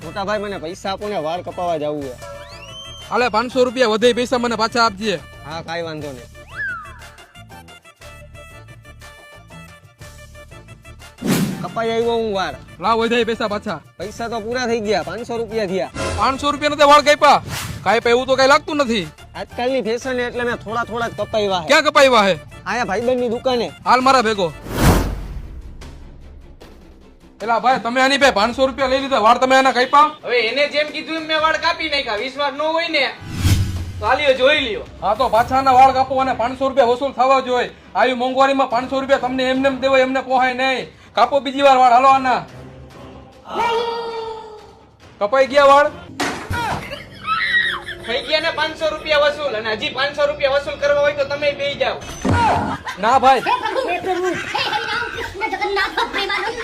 મોટા ભાઈ મને પૈસા આપો ને, વાળ કપાવા જવું છે. હાલે 500 રૂપિયા વધે પૈસા મને પાછા આપજે. હા કાંઈ વાંધો નહીં. કપાઈ આવ્યો હું વાળ. લાવ વધે પૈસા પાછા. પૈસા તો પૂરા થઈ ગયા, 500 રૂપિયા થયા. 500 રૂપિયા નથી વાળ કાપ્યા. કાપ્યા એવું તો કઈ લાગતું નથી. આજકાલની ફેશન એટલે મેં થોડા થોડા જ કપાવ્યા છે. ક્યાં કપાવ્યા હે? આયા ભાઈબંધની દુકાને. હાલ મારા ભેગો. એલા ભાઈ તમે આની બે 500 રૂપિયા લઈ લીધા, વાળ તમે આના કાપ્યા? હવે એને જેમ કીધું એમ મેં વાળ કાપી નાખ્યા. વિશ્વાસ ન હોય ને તો હાલ્યો જોઈ લ્યો. હા તો પાછાના વાળ કાપો અને 500 રૂપિયા વસૂલ થવા જોઈએ. આવી મોંઘવારીમાં 500 રૂપિયા તમને એમને દેવાય, એમને પોહાય નહીં. કાપો બીજી વાર વાળ, હાલો આના. કપાઈ ગયા વાળ? થઈ ગયા ને 500 રૂપિયા વસૂલ, અને હજી 500 રૂપિયા વસૂલ કરવા હોય તો તમે બેસી જાઓ. ના ભાઈ. हे प्रभु हे हरि राम कृष्ण जगन्नाथ प्रेमानंद